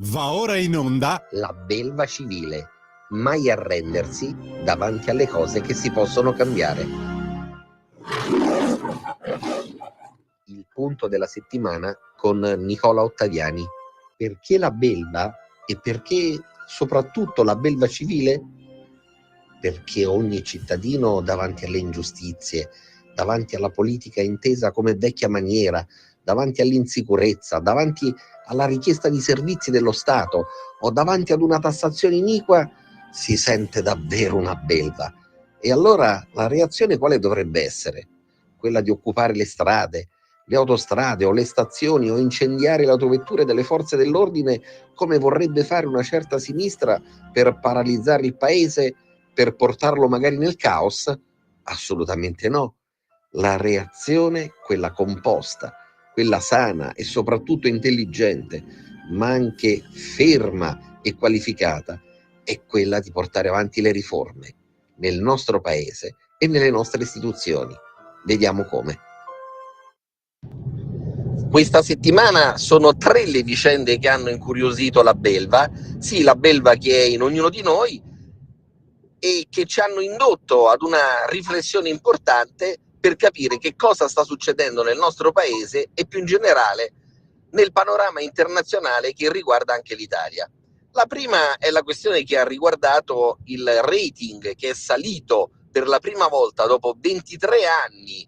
Va ora in onda La belva civile, mai arrendersi davanti alle cose che si possono cambiare. Il punto della settimana con Nicola Ottaviani. Perché la belva e perché soprattutto la belva civile? Perché ogni cittadino davanti alle ingiustizie, davanti alla politica intesa come vecchia maniera, davanti all'insicurezza, davanti alla richiesta di servizi dello Stato o davanti ad una tassazione iniqua, si sente davvero una belva. E allora la reazione quale dovrebbe essere? Quella di occupare le strade, le autostrade o le stazioni o incendiare le autovetture delle forze dell'ordine come vorrebbe fare una certa sinistra per paralizzare il paese, per portarlo magari nel caos? Assolutamente no. La reazione, quella composta, quella sana e soprattutto intelligente, ma anche ferma e qualificata, è quella di portare avanti le riforme nel nostro paese e nelle nostre istituzioni. Vediamo come. Questa settimana sono 3 le vicende che hanno incuriosito la belva, sì, la belva che è in ognuno di noi, e che ci hanno indotto ad una riflessione importante per capire che cosa sta succedendo nel nostro paese e più in generale nel panorama internazionale che riguarda anche l'Italia. La prima è la questione che ha riguardato il rating, che è salito per la prima volta dopo 23 anni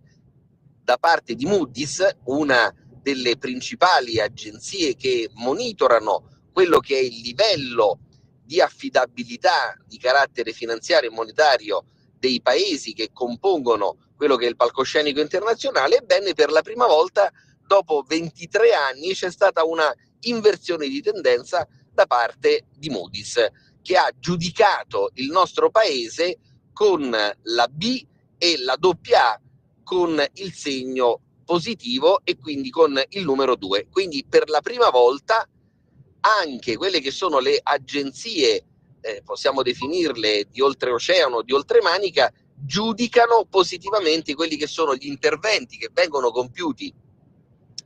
da parte di Moody's, una delle principali agenzie che monitorano quello che è il livello di affidabilità di carattere finanziario e monetario dei paesi che compongono quello che è il palcoscenico internazionale. Ebbene, per la prima volta dopo 23 anni c'è stata una inversione di tendenza da parte di Moody's, che ha giudicato il nostro paese con la B e la AA con il segno positivo e quindi con il numero 2. Quindi per la prima volta anche quelle che sono le agenzie, possiamo definirle di oltreoceano, di oltremanica, giudicano positivamente quelli che sono gli interventi che vengono compiuti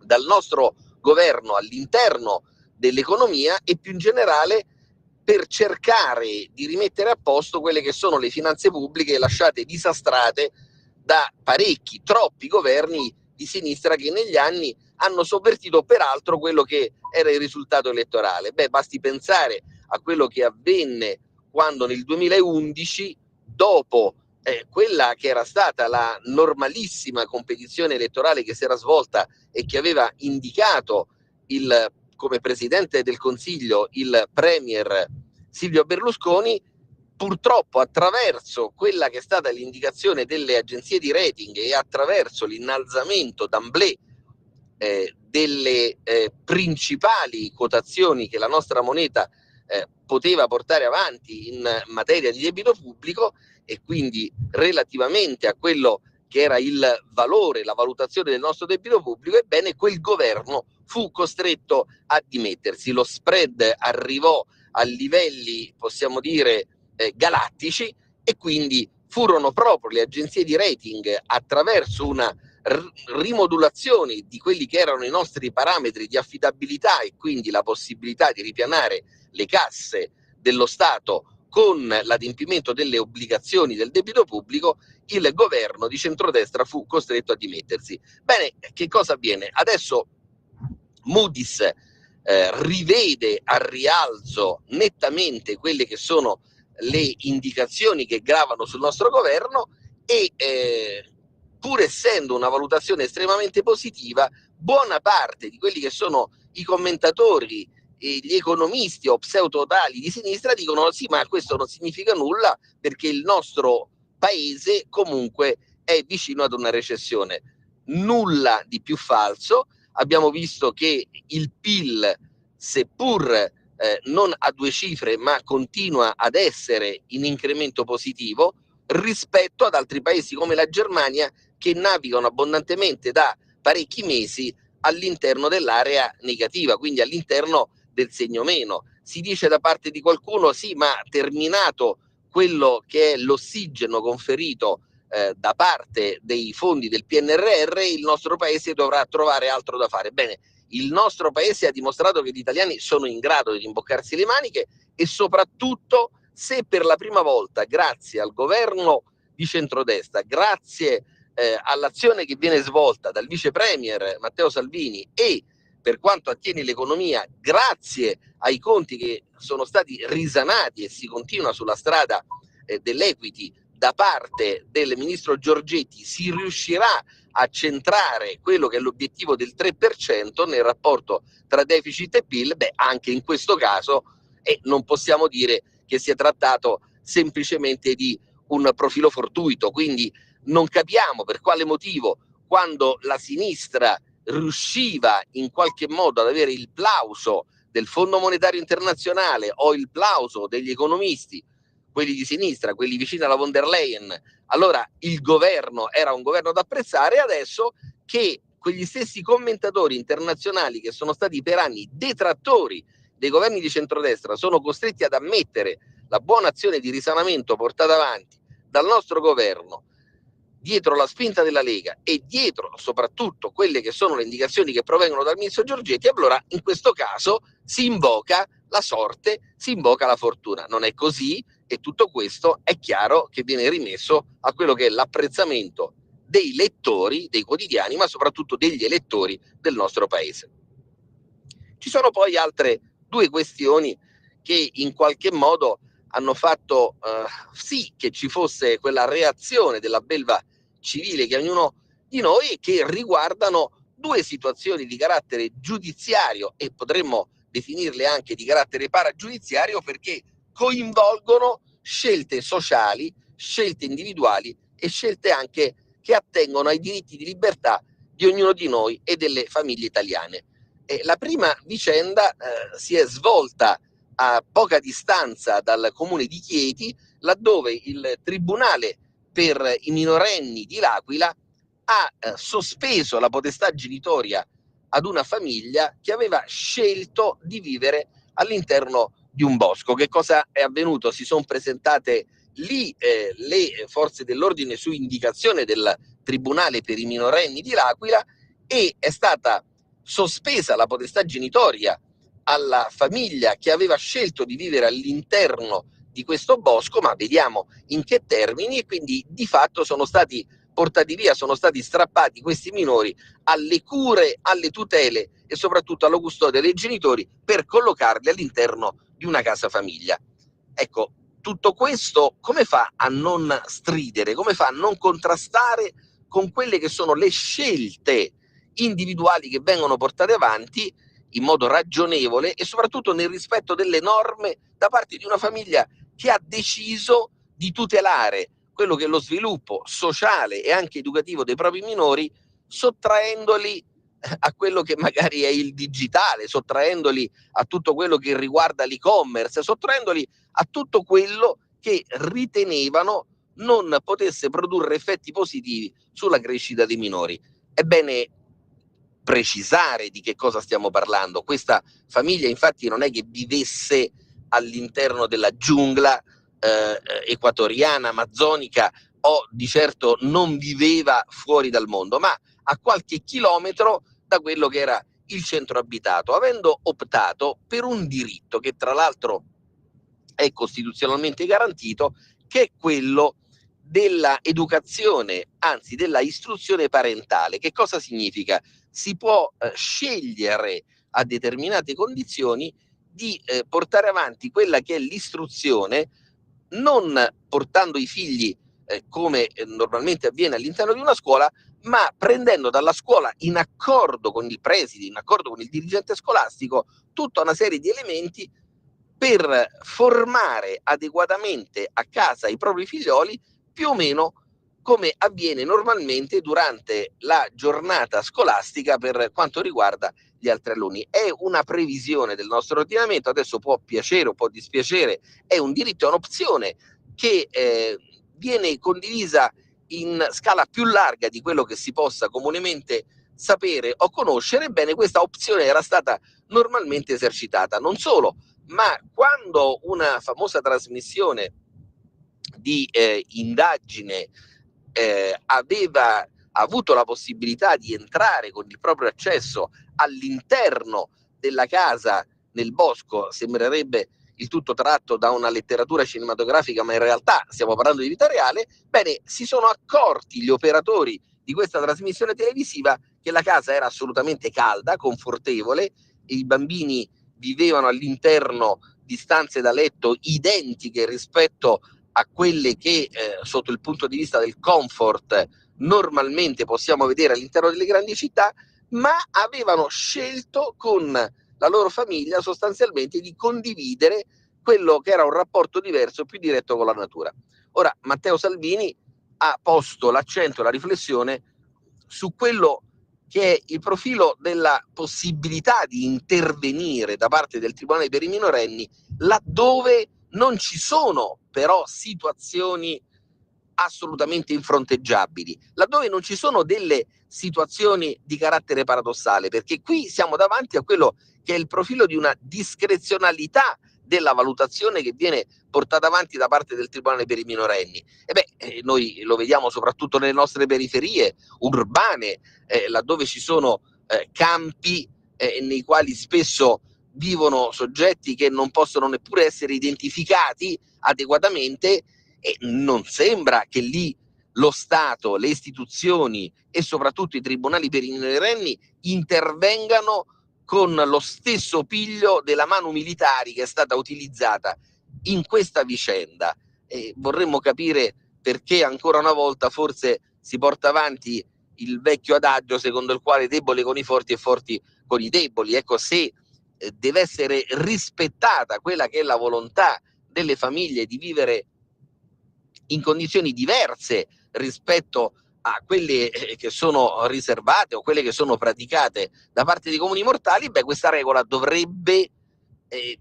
dal nostro governo all'interno dell'economia e più in generale per cercare di rimettere a posto quelle che sono le finanze pubbliche lasciate disastrate da parecchi, troppi governi di sinistra che negli anni hanno sovvertito peraltro quello che era il risultato elettorale. Basti pensare a quello che avvenne quando nel 2011, dopo quella che era stata la normalissima competizione elettorale che si era svolta e che aveva indicato come presidente del Consiglio il premier Silvio Berlusconi, purtroppo attraverso quella che è stata l'indicazione delle agenzie di rating e attraverso l'innalzamento d'amblè delle principali quotazioni che la nostra moneta poteva portare avanti in materia di debito pubblico e quindi relativamente a quello che era il valore, la valutazione del nostro debito pubblico, ebbene quel governo fu costretto a dimettersi. Lo spread arrivò a livelli, possiamo dire, galattici, e quindi furono proprio le agenzie di rating, attraverso una rimodulazione di quelli che erano i nostri parametri di affidabilità e quindi la possibilità di ripianare le casse dello Stato con l'adempimento delle obbligazioni del debito pubblico, il governo di centrodestra fu costretto a dimettersi. Bene, che cosa avviene? Adesso Moody's rivede al rialzo nettamente quelle che sono le indicazioni che gravano sul nostro governo e pur essendo una valutazione estremamente positiva, buona parte di quelli che sono i commentatori e gli economisti o pseudotali di sinistra dicono sì, ma questo non significa nulla perché il nostro paese comunque è vicino ad una recessione. Nulla di più falso. Abbiamo visto che il PIL, seppur non a 2 cifre, ma continua ad essere in incremento positivo rispetto ad altri paesi come la Germania, che navigano abbondantemente da parecchi mesi all'interno dell'area negativa, quindi all'interno del segno meno. Si dice da parte di qualcuno sì, ma terminato quello che è l'ossigeno conferito da parte dei fondi del PNRR, il nostro paese dovrà trovare altro da fare. Bene, il nostro paese ha dimostrato che gli italiani sono in grado di rimboccarsi le maniche e soprattutto se per la prima volta, grazie al governo di centrodestra, grazie all'azione che viene svolta dal vice premier Matteo Salvini e per quanto attiene l'economia, grazie ai conti che sono stati risanati e si continua sulla strada dell'equity da parte del ministro Giorgetti, si riuscirà a centrare quello che è l'obiettivo del 3% nel rapporto tra deficit e PIL, anche in questo caso non possiamo dire che si è trattato semplicemente di un profilo fortuito, quindi non capiamo per quale motivo quando la sinistra riusciva in qualche modo ad avere il plauso del Fondo Monetario Internazionale o il plauso degli economisti, quelli di sinistra, quelli vicini alla von der Leyen, allora il governo era un governo da apprezzare, e adesso che quegli stessi commentatori internazionali che sono stati per anni detrattori dei governi di centrodestra sono costretti ad ammettere la buona azione di risanamento portata avanti dal nostro governo dietro la spinta della Lega e dietro soprattutto quelle che sono le indicazioni che provengono dal ministro Giorgetti, allora in questo caso si invoca la sorte, si invoca la fortuna. Non è così, e tutto questo è chiaro che viene rimesso a quello che è l'apprezzamento dei lettori dei quotidiani, ma soprattutto degli elettori del nostro paese. Ci sono poi altre due questioni che in qualche modo hanno fatto sì che ci fosse quella reazione della belva civile che ognuno di noi, che riguardano due situazioni di carattere giudiziario e potremmo definirle anche di carattere paragiudiziario, perché coinvolgono scelte sociali, scelte individuali e scelte anche che attengono ai diritti di libertà di ognuno di noi e delle famiglie italiane. La prima vicenda si è svolta a poca distanza dal comune di Chieti, laddove il Tribunale per i minorenni di L'Aquila ha sospeso la potestà genitoria ad una famiglia che aveva scelto di vivere all'interno di un bosco. Che cosa è avvenuto? Si sono presentate lì le forze dell'ordine su indicazione del Tribunale per i minorenni di L'Aquila e è stata sospesa la potestà genitoria alla famiglia che aveva scelto di vivere all'interno di questo bosco, ma vediamo in che termini, e quindi di fatto sono stati portati via, sono stati strappati questi minori alle cure, alle tutele e soprattutto alla custodia dei genitori per collocarli all'interno di una casa famiglia. Ecco, tutto questo come fa a non stridere, come fa a non contrastare con quelle che sono le scelte individuali che vengono portate avanti in modo ragionevole e soprattutto nel rispetto delle norme da parte di una famiglia che ha deciso di tutelare quello che è lo sviluppo sociale e anche educativo dei propri minori, sottraendoli a quello che magari è il digitale, sottraendoli a tutto quello che riguarda l'e-commerce, sottraendoli a tutto quello che ritenevano non potesse produrre effetti positivi sulla crescita dei minori. È bene precisare di che cosa stiamo parlando. Questa famiglia infatti non è che vivesse all'interno della giungla equatoriana, amazzonica, o di certo non viveva fuori dal mondo, ma a qualche chilometro da quello che era il centro abitato, avendo optato per un diritto che tra l'altro è costituzionalmente garantito, che è quello della educazione, anzi della istruzione parentale. Che cosa significa? Si può scegliere a determinate condizioni di portare avanti quella che è l'istruzione, non portando i figli come normalmente avviene all'interno di una scuola, ma prendendo dalla scuola, in accordo con il preside, in accordo con il dirigente scolastico, tutta una serie di elementi per formare adeguatamente a casa i propri figlioli, più o meno come avviene normalmente durante la giornata scolastica per quanto riguarda gli altri alunni. È una previsione del nostro ordinamento, adesso può piacere o può dispiacere, è un diritto, è un'opzione che viene condivisa in scala più larga di quello che si possa comunemente sapere o conoscere. Ebbene, questa opzione era stata normalmente esercitata. Non solo, ma quando una famosa trasmissione di indagine aveva avuto la possibilità di entrare con il proprio accesso all'interno della casa nel bosco, sembrerebbe il tutto tratto da una letteratura cinematografica, ma in realtà stiamo parlando di vita reale. Bene, si sono accorti gli operatori di questa trasmissione televisiva che la casa era assolutamente calda, confortevole, i bambini vivevano all'interno di stanze da letto identiche rispetto a quelle che sotto il punto di vista del comfort normalmente possiamo vedere all'interno delle grandi città, ma avevano scelto con la loro famiglia sostanzialmente di condividere quello che era un rapporto diverso, più diretto con la natura. Ora, Matteo Salvini ha posto l'accento e la riflessione su quello che è il profilo della possibilità di intervenire da parte del Tribunale per i minorenni laddove non ci sono però situazioni assolutamente infronteggiabili, laddove non ci sono delle situazioni di carattere paradossale, perché qui siamo davanti a quello che è il profilo di una discrezionalità della valutazione che viene portata avanti da parte del Tribunale per i minorenni. Noi lo vediamo soprattutto nelle nostre periferie urbane, laddove ci sono campi nei quali spesso vivono soggetti che non possono neppure essere identificati adeguatamente, e non sembra che lì lo Stato, le istituzioni e soprattutto i tribunali per i minorenni intervengano con lo stesso piglio della mano militari che è stata utilizzata in questa vicenda. Vorremmo capire perché ancora una volta forse si porta avanti il vecchio adagio secondo il quale deboli con i forti e forti con i deboli. Ecco, se deve essere rispettata quella che è la volontà delle famiglie di vivere in condizioni diverse rispetto a quelle che sono riservate o quelle che sono praticate da parte dei comuni mortali, questa regola dovrebbe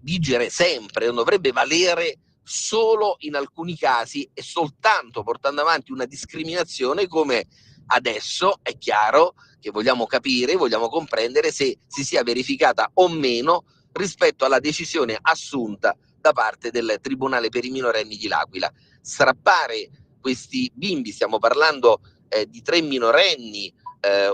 vigere sempre, non dovrebbe valere solo in alcuni casi e soltanto portando avanti una discriminazione come adesso è chiaro che vogliamo capire, vogliamo comprendere se si sia verificata o meno rispetto alla decisione assunta da parte del Tribunale per i minorenni di L'Aquila. Strappare questi bimbi, stiamo parlando di 3 minorenni,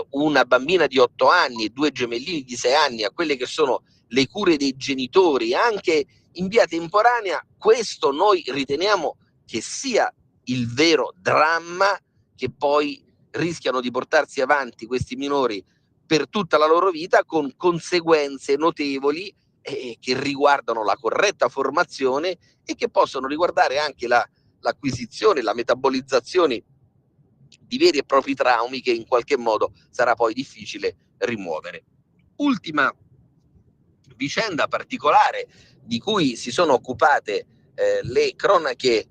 una bambina di 8 anni e 2 gemellini di 6 anni, a quelle che sono le cure dei genitori anche in via temporanea, questo noi riteniamo che sia il vero dramma che poi rischiano di portarsi avanti questi minori per tutta la loro vita, con conseguenze notevoli che riguardano la corretta formazione e che possono riguardare anche l'acquisizione, la metabolizzazione di veri e propri traumi che in qualche modo sarà poi difficile rimuovere. Ultima vicenda particolare di cui si sono occupate le cronache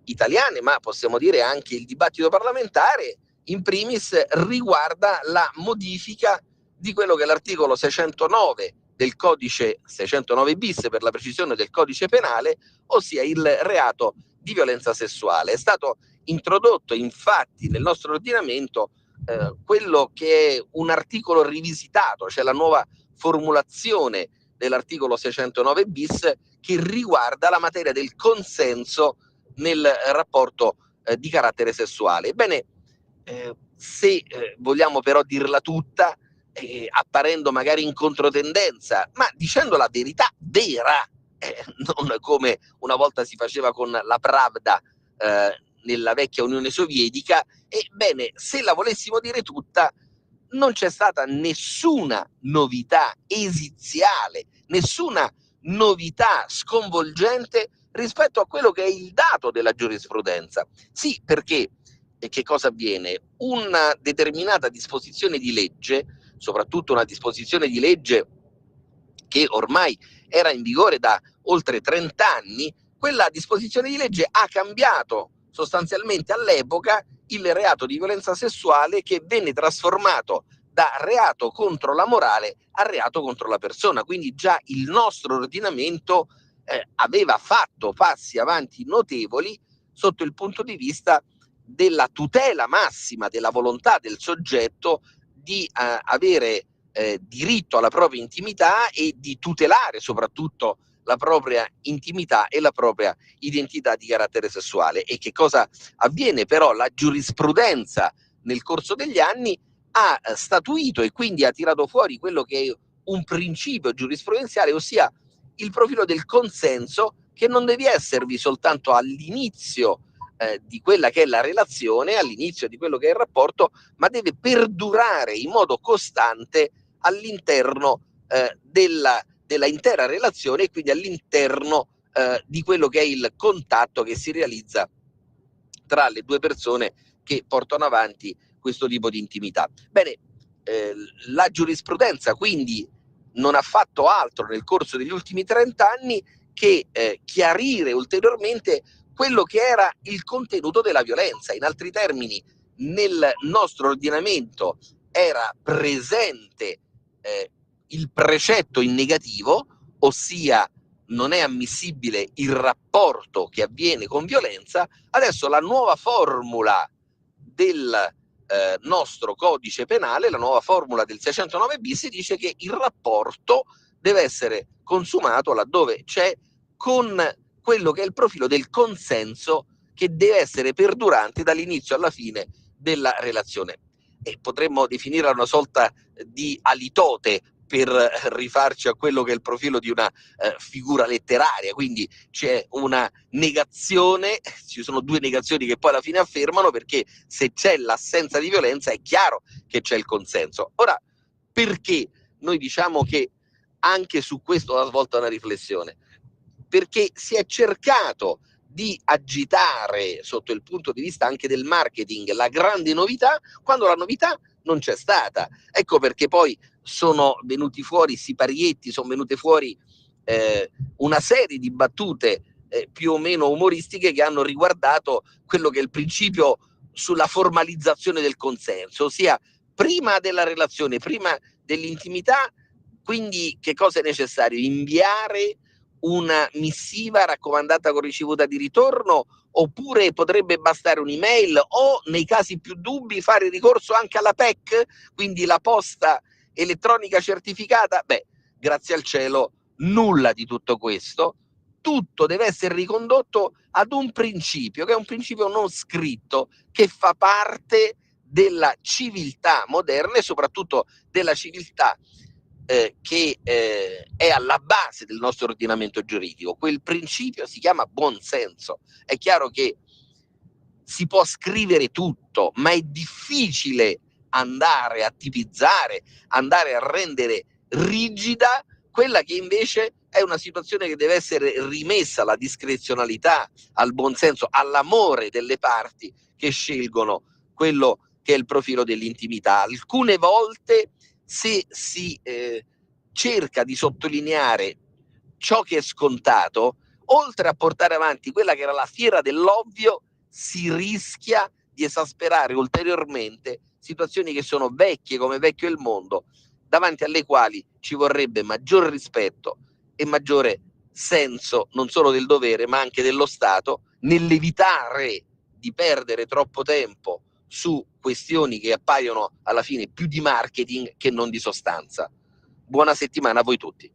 italiane, ma possiamo dire anche il dibattito parlamentare, in primis riguarda la modifica di quello che è l'articolo 609 del codice 609 bis per la precisione del codice penale, ossia il reato di violenza sessuale. È stato introdotto infatti nel nostro ordinamento quello che è un articolo rivisitato, cioè la nuova formulazione dell'articolo 609 bis che riguarda la materia del consenso nel rapporto di carattere sessuale. Ebbene, se vogliamo però dirla tutta, apparendo magari in controtendenza, ma dicendo la verità vera, non come una volta si faceva con la Pravda nella vecchia Unione Sovietica, ebbene, se la volessimo dire tutta, non c'è stata nessuna novità esiziale, nessuna novità sconvolgente rispetto a quello che è il dato della giurisprudenza. Sì, perché che cosa avviene? Una determinata disposizione di legge, soprattutto una disposizione di legge che ormai era in vigore da oltre 30 anni, quella disposizione di legge ha cambiato sostanzialmente all'epoca il reato di violenza sessuale, che venne trasformato da reato contro la morale a reato contro la persona. Quindi già il nostro ordinamento aveva fatto passi avanti notevoli sotto il punto di vista della tutela massima della volontà del soggetto di avere diritto alla propria intimità e di tutelare soprattutto la propria intimità e la propria identità di carattere sessuale. E che cosa avviene però? La giurisprudenza nel corso degli anni ha statuito e quindi ha tirato fuori quello che è un principio giurisprudenziale, ossia il profilo del consenso, che non deve esservi soltanto all'inizio di quella che è la relazione, all'inizio di quello che è il rapporto, ma deve perdurare in modo costante all'interno della intera relazione e quindi all'interno di quello che è il contatto che si realizza tra le due persone che portano avanti questo tipo di intimità. Bene, la giurisprudenza quindi non ha fatto altro nel corso degli ultimi 30 anni che chiarire ulteriormente quello che era il contenuto della violenza. In altri termini, nel nostro ordinamento era presente il precetto in negativo, ossia non è ammissibile il rapporto che avviene con violenza. Adesso la nuova formula del nostro codice penale, la nuova formula del 609 bis, dice che il rapporto deve essere consumato laddove c'è con quello che è il profilo del consenso, che deve essere perdurante dall'inizio alla fine della relazione. E potremmo definirla una sorta di alitote per rifarci a quello che è il profilo di una figura letteraria, quindi c'è una negazione, ci sono due negazioni che poi alla fine affermano, perché se c'è l'assenza di violenza è chiaro che c'è il consenso. Ora, perché noi diciamo che anche su questo va svolta una riflessione? Perché si è cercato di agitare sotto il punto di vista anche del marketing la grande novità, quando la novità non c'è stata. Ecco perché poi sono venuti fuori siparietti, sono venute fuori una serie di battute più o meno umoristiche che hanno riguardato quello che è il principio sulla formalizzazione del consenso, ossia prima della relazione, prima dell'intimità. Quindi che cosa è necessario? Inviare una missiva raccomandata con ricevuta di ritorno, oppure potrebbe bastare un'email, o nei casi più dubbi fare ricorso anche alla PEC, quindi la posta elettronica certificata? Beh, grazie al cielo nulla di tutto questo. Tutto deve essere ricondotto ad un principio, che è un principio non scritto, che fa parte della civiltà moderna e soprattutto della civiltà che è alla base del nostro ordinamento giuridico. Quel principio si chiama buonsenso. È chiaro che si può scrivere tutto, ma è difficile andare a tipizzare, andare a rendere rigida quella che invece è una situazione che deve essere rimessa alla discrezionalità, al buonsenso, all'amore delle parti che scelgono quello che è il profilo dell'intimità. Alcune volte, se si cerca di sottolineare ciò che è scontato, oltre a portare avanti quella che era la fiera dell'ovvio, si rischia di esasperare ulteriormente situazioni che sono vecchie come vecchio il mondo, davanti alle quali ci vorrebbe maggior rispetto e maggiore senso non solo del dovere ma anche dello Stato, nell'evitare di perdere troppo tempo su questioni che appaiono alla fine più di marketing che non di sostanza. Buona settimana a voi tutti.